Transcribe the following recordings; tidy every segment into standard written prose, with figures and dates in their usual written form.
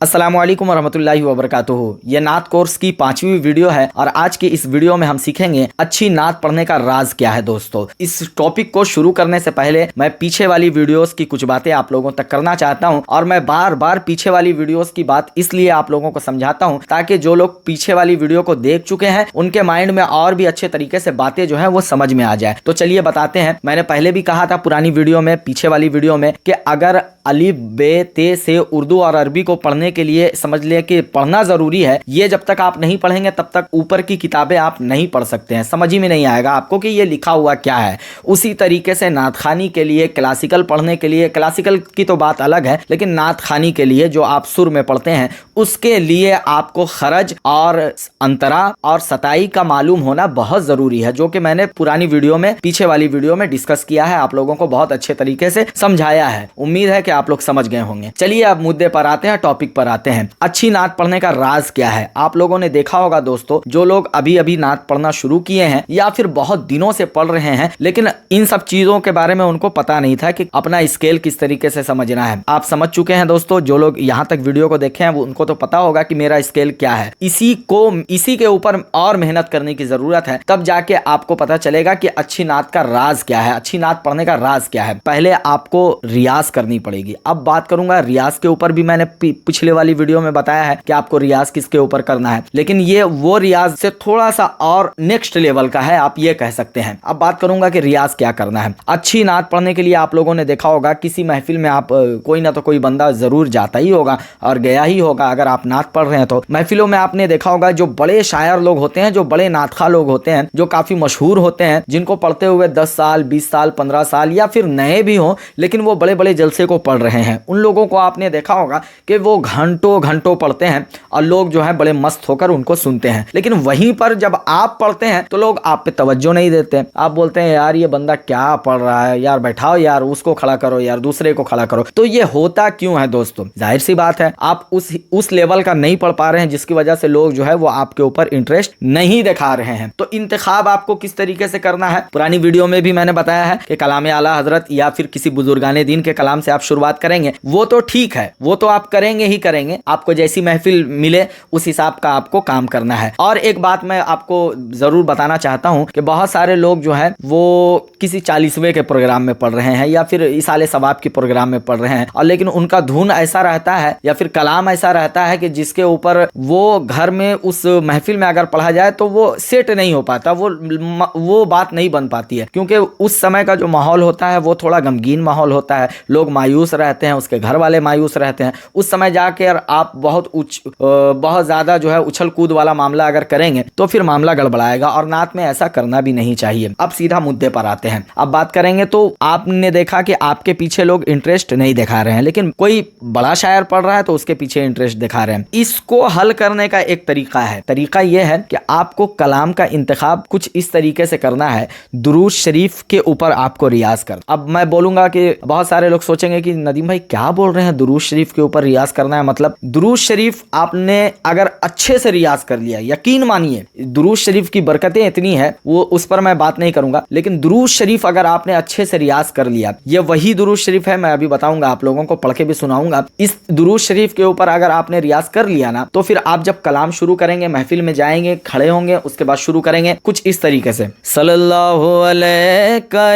अस्सलामु अलैकुम वरहमतुल्लाहि वबरकातुहू। ये नात कोर्स की 5वीं वीडियो है और आज की इस वीडियो में हम सीखेंगे अच्छी नात पढ़ने का राज क्या है। दोस्तों, इस टॉपिक को शुरू करने से पहले मैं पीछे वाली वीडियोस की कुछ बातें आप लोगों तक करना चाहता हूं और मैं बार बार पीछे वाली वीडियोस की बात इसलिए आप लोगों को समझाता हूं ताकि जो लोग पीछे वाली वीडियो को देख चुके हैं उनके माइंड में और भी अच्छे तरीके से बातें जो है वो समझ में आ जाए। तो चलिए बताते हैं। मैंने पहले भी कहा था पुरानी वीडियो में, पीछे वाली वीडियो में, कि अगर अलिफ बे ते से उर्दू और अरबी को पढ़ने के लिए समझ लें कि पढ़ना जरूरी है, ये जब तक आप नहीं पढ़ेंगे तब तक ऊपर की किताबें आप नहीं पढ़ सकते हैं। समझ ही में नहीं आएगा आपको कि ये लिखा हुआ क्या है। उसी तरीके से नात खानी के लिए, क्लासिकल पढ़ने के लिए, क्लासिकल की तो बात अलग है, लेकिन नात खानी के लिए जो आप सुर में पढ़ते हैं उसके लिए आपको खरज और अंतरा और सताई का मालूम होना बहुत जरूरी है, जो कि मैंने पुरानी वीडियो में, पीछे वाली वीडियो में डिस्कस किया है, आप लोगों को बहुत अच्छे तरीके से समझाया है। उम्मीद है कि आप लोग समझ गए होंगे। चलिए अब मुद्दे पर आते हैं, टॉपिक पर आते हैं। अच्छी नात पढ़ने का राज क्या है। आप लोगों ने देखा होगा दोस्तों, जो लोग अभी अभी नात पढ़ना शुरू किए हैं या फिर बहुत दिनों से पढ़ रहे हैं, लेकिन इन सब चीजों के बारे में उनको पता नहीं था कि अपना स्केल किस तरीके से समझना है। आप समझ चुके हैं दोस्तों। जो लोग यहां तक वीडियो को देखे हैं उनको तो पता होगा कि मेरा स्केल क्या है। इसी के ऊपर और मेहनत करने की जरूरत है, तब जाके आपको पता चलेगा कि अच्छी नात का राज क्या है, अच्छी नात पढ़ने का राज क्या है। पहले आपको रियाज करनी पड़ेगी। अब बात करूंगा रियाज के ऊपर भी। मैंने पिछले वाली वीडियो में बताया है कि आपको रियाज किसके ऊपर करना है, लेकिन ये वो रियाज से थोड़ा सा और नेक्स्ट लेवल का है, आप ये कह सकते हैं। अब बात करूंगा कि रियाज क्या करना है। अच्छी नात पढ़ने के लिए आप लोगों ने देखा होगा किसी महफिल में आप कोई ना तो कोई बंदा जरूर जाता ही होगा और गया ही होगा। अगर आप नात पढ़ रहे हैं तो महफिलों में आपने देखा होगा जो बड़े शायर लोग होते हैं, जो बड़े नातखा लोग होते हैं, जो काफी मशहूर होते हैं, जिनको पढ़ते हुए 10 साल 20 साल 15 साल या फिर नए भी हो, लेकिन वो बड़े बड़े जलसे को पढ़ रहे हैं, उन लोगों को आपने देखा होगा कि वो घंटों घंटों पढ़ते हैं और लोग जो है बड़े मस्त होकर उनको सुनते हैं। लेकिन वहीं पर जब आप पढ़ते हैं तो लोग आप पे तवज्जो नहीं देते। आप बोलते हैं यार ये बंदा क्या पढ़ रहा है, यार बैठाओ, यार उसको खड़ा करो, यार दूसरे को खड़ा करो। तो ये होता क्यों है दोस्तों? जाहिर सी बात है, आप उस लेवल का नहीं पढ़ पा रहे हैं, जिसकी वजह से लोग जो है वो आपके ऊपर इंटरेस्ट नहीं दिखा रहे हैं। तो इंतखाब आपको किस तरीके से करना है, पुरानी वीडियो में भी मैंने बताया है कि कलाम आला हजरत या फिर किसी बुजुर्गाने दीन के कलाम से आप शुरुआत करेंगे, वो तो ठीक है, वो तो आप करेंगे ही करेंगे। आपको जैसी महफिल मिले उस हिसाब का आपको काम करना है। और एक बात मैं आपको जरूर बताना चाहता हूं कि बहुत सारे लोग जो है वो किसी 40वें के प्रोग्राम में पढ़ रहे हैं या फिर इसाले सवाब के प्रोग्राम में पढ़ रहे हैं, और लेकिन उनका धुन ऐसा रहता है या फिर कलाम ऐसा रहता है कि जिसके ऊपर वो घर में उस महफिल में अगर पढ़ा जाए तो वो सेट नहीं हो पाता, वो बात नहीं बन पाती है, क्योंकि उस समय का जो माहौल होता है वो थोड़ा गमगीन माहौल होता है। लोग मायूस रहते हैं, उसके घर वाले मायूस रहते हैं। उस समय जाकर आप बहुत ज्यादा जो है उछल कूद वाला मामला अगर करेंगे तो फिर मामला गड़बड़ाएगा, और नात में ऐसा करना भी नहीं चाहिए। अब सीधा मुद्दे पर आते हैं। अब बात करेंगे तो आपने देखा कि आपके पीछे लोग इंटरेस्ट नहीं दिखा रहे हैं, लेकिन कोई बड़ा शायर पढ़ रहा है तो उसके पीछे इंटरेस्ट दिखा रहे हैं। इसको हल करने का एक तरीका है। तरीका यह है कि आपको कलाम का इंतखाब कुछ इस तरीके से करना है, दुरूद शरीफ के ऊपर आपको रियाज कर। अब मैं बोलूंगा कि बहुत सारे लोग सोचेंगे कि नदीम भाई क्या बोल रहे हैं, दुरूद शरीफ के ऊपर रियाज करना है। मतलब दुरूद शरीफ आपने अगर अच्छे से रियाज कर लिया, यकीन मानिए दुरूद शरीफ की बरकतें इतनी है, वो उस पर मैं बात नहीं करूंगा, लेकिन दुरूद शरीफ अगर आपने अच्छे से रियाज कर लिया, ये वही दुरूद शरीफ है, मैं अभी बताऊंगा आप लोगों को, पढ़ के भी सुनाऊंगा। इस दुरूद शरीफ के ऊपर अगर आपने रियाज कर लिया ना, तो फिर आप जब कलाम शुरू करेंगे, महफिल में जाएंगे, खड़े होंगे, उसके बाद शुरू करेंगे कुछ इस तरीके से, सल्लल्लाहु अलैका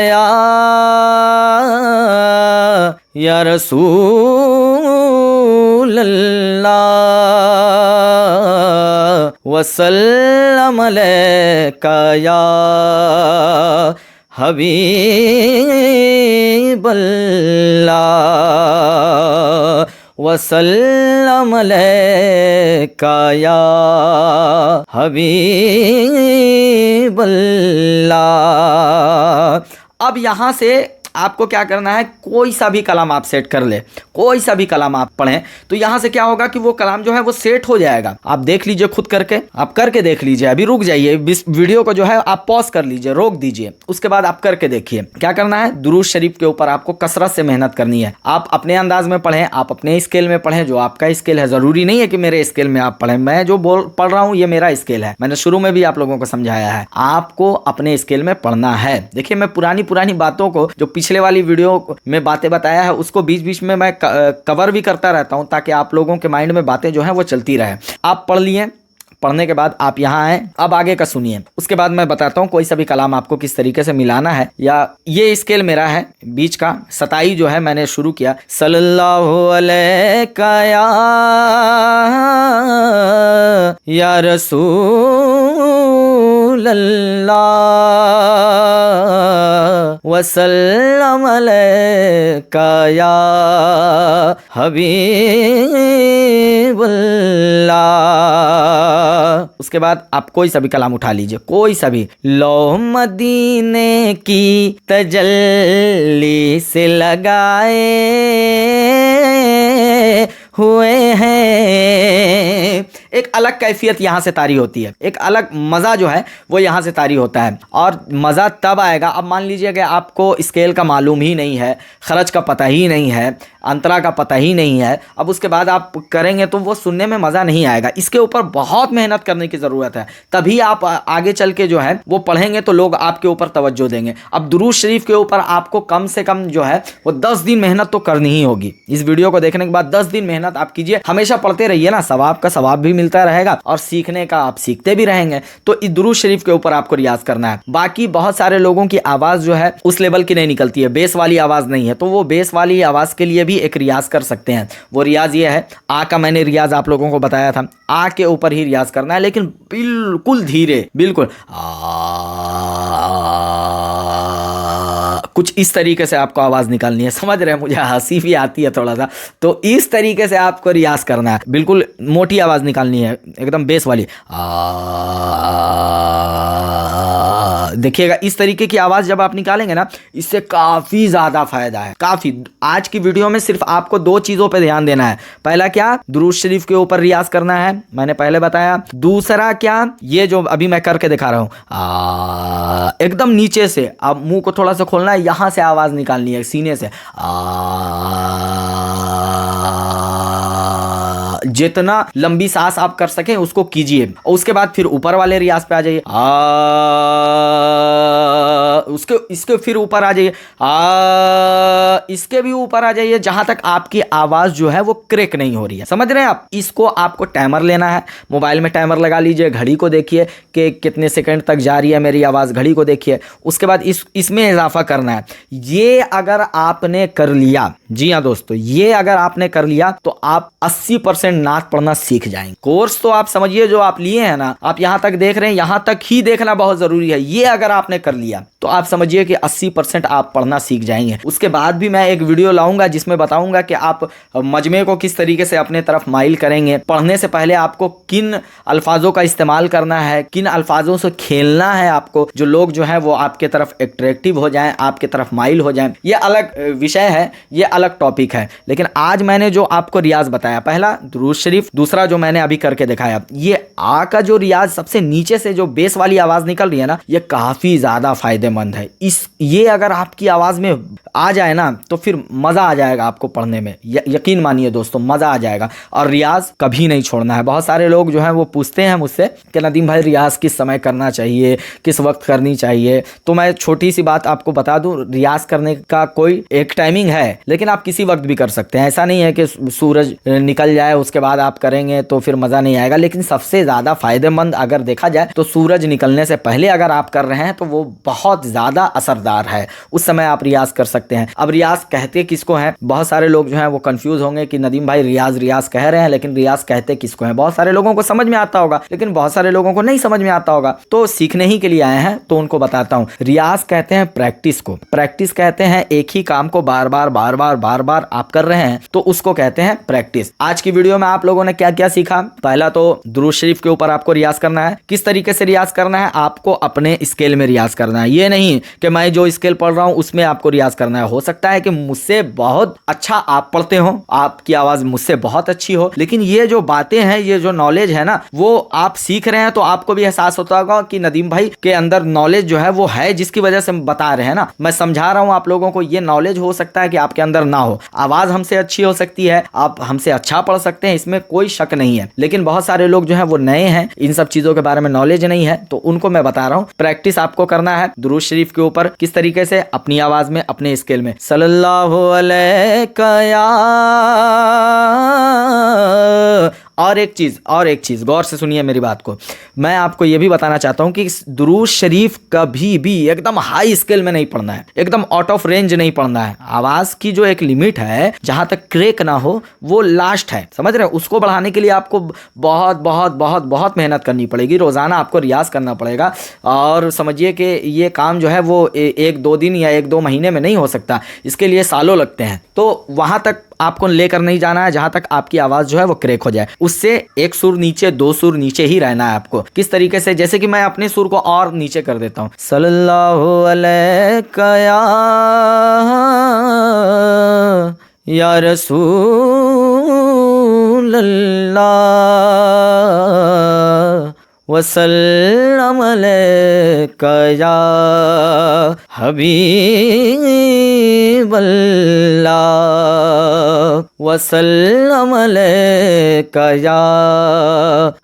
या रसूल अल्लाह वसल्लम अलैका या हबीब अल्लाह वसल्लम अलैका या हबीब अल्लाह। अब यहां से आपको क्या करना है, कोई सा भी कलाम आप सेट कर ले, कोई सा भी कलाम आप पढ़ें, तो यहां से क्या होगा कि वो कलाम जो है वो सेट हो जाएगा। आप देख लीजिए खुद करके, आप करके देख लीजिए। अभी रुक जाइए, वीडियो को जो है आप पॉज कर लीजिए, रोक दीजिए, उसके बाद आप करके देखिए क्या करना है। दुरूद शरीफ के ऊपर आपको कसरत से मेहनत करनी है। आप अपने अंदाज में पढ़ें, आप अपने स्केल में पढ़ें, जो आपका स्केल है। जरूरी नहीं है कि मेरे स्केल में आप पढ़ें, मैं जो पढ़ रहा हूं ये मेरा स्केल है। मैंने शुरू में भी आप लोगों को समझाया है, आपको अपने स्केल में पढ़ना है। देखिए मैं पुरानी बातों को, जो पिछले पिछले वाली वीडियो में बातें बताया है उसको बीच बीच में मैं कवर भी करता रहता हूं, ताकि आप लोगों के माइंड में बातें जो हैं वो चलती रहे। आप पढ़ लिए, पढ़ने के बाद आप यहाँ आए, अब आगे का सुनिए। उसके बाद मैं बताता हूँ कोई सा भी कलाम आपको किस तरीके से मिलाना है। या ये स्केल मेरा है बीच का, सताई जो है मैंने शुरू किया, सल्लल्लाहु अलैका या रसूल अल्लाह वसल्लम अलैका या हबीबुल्लाह। उसके बाद आप कोई सा भी कलाम उठा लीजिए, कोई सा भी। लो मदीने की तजल्ली से लगाए हुए हैं। एक अलग कैफियत यहाँ से तारी होती है, एक अलग मज़ा जो है वो यहाँ से तारी होता है। और मज़ा तब आएगा, अब मान लीजिए कि आपको स्केल का मालूम ही नहीं है, खर्च का पता ही नहीं है, अंतरा का पता ही नहीं है, अब उसके बाद आप करेंगे तो वो सुनने में मज़ा नहीं आएगा। इसके ऊपर बहुत मेहनत करने की ज़रूरत है, तभी आप आगे चल के जो है वो पढ़ेंगे तो लोग आपके ऊपर तवज्जो देंगे। अब दुरूद शरीफ के ऊपर आपको कम से कम जो है वो 10 दिन मेहनत तो करनी ही होगी। इस वीडियो को देखने के बाद 10 दिन मेहनत आप कीजिए, हमेशा पढ़ते रहिए ना, सवाब का सवाब भी मिलता रहेगा और सीखने का आप सीखते भी रहेंगे। तो इस दुरूद शरीफ के ऊपर आपको रियाज करना है। बाकी बहुत सारे लोगों की आवाज़ जो है उस लेवल की नहीं निकलती है, बेस वाली आवाज़ नहीं है, तो वो बेस वाली आवाज़ के लिए भी एक रियाज कर सकते हैं। वो रियाज ये है, आ का मैंने रियाज आप लोगों को बताया था, आ के ऊपर ही रियाज करना है, लेकिन बिल्कुल धीरे, बिल्कुल कुछ इस तरीके से आपको आवाज़ निकालनी है। समझ रहे हैं, मुझे हंसी भी आती है थोड़ा सा, तो इस तरीके से आपको रियाज करना है, बिल्कुल मोटी आवाज़ निकालनी है, एकदम बेस वाली। देखिएगा इस तरीके की आवाज़ जब आप निकालेंगे ना, इससे काफ़ी ज़्यादा फायदा है, काफ़ी। आज की वीडियो में सिर्फ आपको 2 चीज़ों पे ध्यान देना है। पहला क्या, दुरूद शरीफ के ऊपर रियाज करना है, मैंने पहले बताया। दूसरा क्या, ये जो अभी मैं करके दिखा रहा हूँ, एकदम नीचे से, अब मुंह को थोड़ा सा खोलना है, यहाँ से आवाज़ निकालनी है, सीने से। जितना लंबी सांस आप कर सकें उसको कीजिए, और उसके बाद फिर ऊपर वाले रियाज पे आ जाइए, इसके फिर ऊपर आ जाइए, इसके भी ऊपर आ जाइए, जहां तक आपकी आवाज जो है वो क्रैक नहीं हो रही है। समझ रहे हैं आप? इसको आपको टाइमर लेना है, मोबाइल में टाइमर लगा लीजिए, घड़ी को देखिए कि कितने सेकंड तक जा रही है मेरी आवाज, घड़ी को देखिए। उसके बाद इसमें इजाफा करना है। ये अगर आपने कर लिया, जी हाँ दोस्तों, ये अगर आपने कर लिया तो आप 80% नात पढ़ना सीख जाएंगे। कोर्स तो आप समझिए जो आप लिए हैं ना, आप यहां तक देख रहे हैं, यहां तक ही देखना बहुत जरूरी है। ये अगर आपने कर लिया तो आप समझिए कि 80% आप पढ़ना सीख जाएंगे। उसके बाद भी मैं एक वीडियो लाऊंगा जिसमें बताऊंगा कि आप मजमे को किस तरीके से अपने तरफ माइल करेंगे। पढ़ने से पहले आपको किन अल्फाजों का इस्तेमाल करना है, किन अल्फाजों से खेलना है आपको, जो लोग जो है वो आपके तरफ अट्रैक्टिव हो जाएं, आपके तरफ माइल हो जाएं। ये अलग विषय है, ये अलग टॉपिक है। लेकिन आज मैंने जो आपको रियाज बताया, पहला दुरूद शरीफ, दूसरा जो मैंने अभी करके दिखाया, ये आ का जो रियाज सबसे नीचे से जो बेस वाली आवाज निकल रही है ना, ये काफी ज्यादा फायदेमंद है। ये अगर आपकी आवाज में आ जाए ना तो फिर मजा आ जाएगा आपको पढ़ने में, यकीन मानिए दोस्तों, मजा आ जाएगा। और रियाज कभी नहीं छोड़ना है। बहुत सारे लोग जो है वो पूछते हैं मुझसे कि नदीम भाई रियाज किस समय करना चाहिए, किस वक्त करनी चाहिए। तो मैं छोटी सी बात आपको बता दूं, रियाज करने का कोई एक टाइमिंग है, लेकिन आप किसी वक्त भी कर सकते हैं। ऐसा नहीं है कि सूरज निकल जाए उसके बाद आप करेंगे तो फिर मजा नहीं आएगा। लेकिन सबसे ज्यादा फायदेमंद अगर देखा जाए तो सूरज निकलने से पहले अगर आप कर रहे हैं तो वो बहुत ज्यादा असरदार है, उस समय आप रियाज कर सकते हैं। अब रियाज कहते किसको हैं? बहुत सारे लोग जो हैं वो कंफ्यूज होंगे कि नदीम भाई रियाज रियाज कह रहे हैं, लेकिन रियाज कहते किसको हैं? बहुत सारे लोगों को समझ में आता होगा, लेकिन बहुत सारे लोगों को नहीं समझ में आता होगा। तो सीखने ही के लिए आए हैं तो उनको बताता हूं। रियाज कहते हैं प्रैक्टिस को, प्रैक्टिस कहते हैं एक ही काम को बार बार आप कर रहे हैं तो उसको कहते हैं प्रैक्टिस। आज की वीडियो में आप लोगों ने क्या क्या सीखा? पहला तो दुरूद शरीफ के ऊपर आपको रियाज करना है। किस तरीके से रियाज करना है? आपको अपने स्केल में रियाज करना है। ये नहीं कि मैं जो स्केल पढ़ रहा हूं उसमें आपको रियाज करना है। हो सकता है कि मुझसे बहुत अच्छा आप पढ़ते हो, आपकी आवाज मुझसे बहुत अच्छी हो, लेकिन ये जो बातें हैं, ये जो नॉलेज है ना, वो आप सीख रहे हैं तो आपको भी एहसास होता होगा कि नदीम भाई के अंदर नॉलेज जो है वो है, जिसकी वजह से बता रहे हैं ना। मैं समझा रहा हूं आप लोगों को, ये नॉलेज हो सकता है कि आपके अंदर ना हो। आवाज हमसे अच्छी हो सकती है, आप हमसे अच्छा पढ़ सकते हैं, इसमें कोई शक नहीं है। लेकिन बहुत सारे लोग जो हैं वो नए हैं, इन सब चीजों के बारे में नॉलेज नहीं है, तो उनको मैं बता रहा हूँ। प्रैक्टिस आपको करना है दुरूद शरीफ के ऊपर, किस तरीके से, अपनी आवाज में, अपने स्केल में, सल्लल्लाहु अलैहि या। और एक चीज गौर से सुनिए मेरी बात को। मैं आपको यह भी बताना चाहता हूं कि दुरूद शरीफ कभी भी एकदम हाई स्केल में नहीं पढ़ना है, एकदम आउट ऑफ रेंज नहीं पढ़ना है। आवाज की जो एक लिमिट है, जहां तक क्रेक ना हो, वो लास्ट है, समझ रहे हैं। उसको बढ़ाने के लिए आपको बहुत बहुत बहुत बहुत मेहनत करनी पड़ेगी, रोजाना आपको रियाज करना पड़ेगा। और समझिए कि ये काम जो है वो 1-2 दिन या 1-2 महीने में नहीं हो सकता, इसके लिए सालों लगते हैं। तो वहां तक आपको लेकर नहीं जाना है जहां तक आपकी आवाज जो है वो क्रेक हो जाए। उससे 1 सुर नीचे, 2 सुर नीचे ही रहना है आपको। किस तरीके से, जैसे कि मैं अपने सुर को और नीचे कर देता हूं, सल्लल्लाहु अलैहि या रसूल अल्लाह वसल्लम अलैका या हबीब अल्लाह वसल्लम अलैका या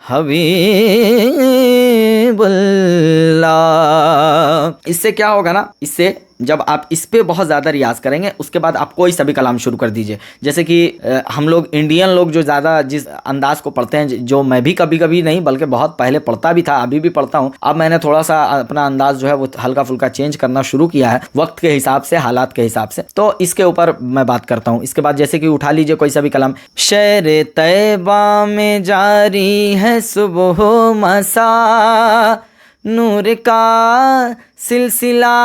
हबीब अल्लाह। इससे क्या होगा ना, इससे जब आप इस पे बहुत ज़्यादा रियाज करेंगे, उसके बाद आप कोई सा भी कलाम शुरू कर दीजिए। जैसे कि हम लोग इंडियन लोग जो ज़्यादा जिस अंदाज को पढ़ते हैं, जो मैं भी कभी कभी नहीं बल्कि बहुत पहले पढ़ता भी था, अभी भी पढ़ता हूँ। अब मैंने थोड़ा सा अपना अंदाज जो है वो हल्का फुल्का चेंज करना शुरू किया है, वक्त के हिसाब से, हालात के हिसाब से। तो इसके ऊपर मैं बात करता हूँ। इसके बाद जैसे कि उठा लीजिए कोई सा भी कलाम, शेर तैबा में जारी है सुबह मसा, नूर का सिलसिला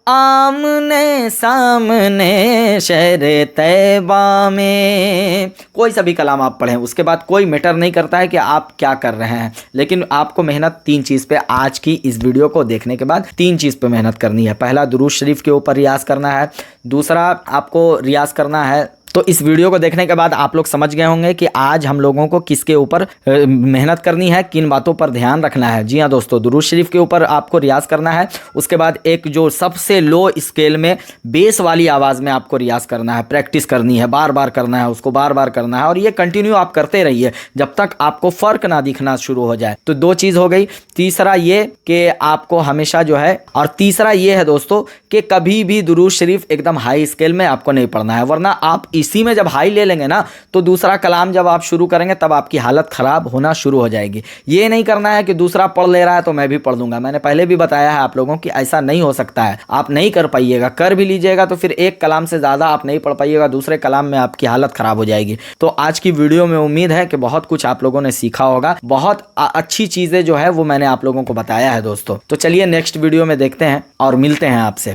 आमने सामने, शहर तैबा में। कोई सा भी कलाम आप पढ़ें, उसके बाद कोई मैटर नहीं करता है कि आप क्या कर रहे हैं, लेकिन आपको मेहनत 3 चीज़ पे, आज की इस वीडियो को देखने के बाद 3 चीज़ पे मेहनत करनी है। पहला, दुरूद शरीफ के ऊपर रियाज करना है। दूसरा, आपको रियाज करना है। तो इस वीडियो को देखने के बाद आप लोग समझ गए होंगे कि आज हम लोगों को किसके ऊपर मेहनत करनी है, किन बातों पर ध्यान रखना है। जी हाँ दोस्तों, दुरूद शरीफ के ऊपर आपको रियाज करना है। उसके बाद एक जो सबसे लो स्केल में बेस वाली आवाज़ में आपको रियाज करना है, प्रैक्टिस करनी है, बार बार करना है, उसको बार बार करना है। और ये कंटिन्यू आप करते रहिए जब तक आपको फ़र्क ना दिखना शुरू हो जाए। तो 2 चीज़ हो गई। तीसरा ये कि आपको हमेशा जो है, और तीसरा ये है दोस्तों कि कभी भी दुरूद शरीफ एकदम हाई स्केल में आपको नहीं पढ़ना है, वरना आप इसी में जब हाई ले लेंगे ना, तो दूसरा कलाम जब आप शुरू करेंगे तब आपकी हालत ख़राब होना शुरू हो जाएगी। ये नहीं करना है कि दूसरा पढ़ ले रहा है तो मैं भी पढ़ दूंगा। मैंने पहले भी बताया है आप लोगों की, ऐसा नहीं हो सकता है। आप नहीं कर पाइएगा, कर भी लीजिएगा तो फिर एक कलाम से ज़्यादा आप नहीं पढ़ पाइएगा, दूसरे कलाम में आपकी हालत ख़राब हो जाएगी। तो आज की वीडियो में उम्मीद है कि बहुत कुछ आप लोगों ने सीखा होगा। बहुत अच्छी चीज़ें जो है वो मैंने आप लोगों को बताया है दोस्तों। तो चलिए नेक्स्ट वीडियो में देखते हैं और मिलते हैं आपसे।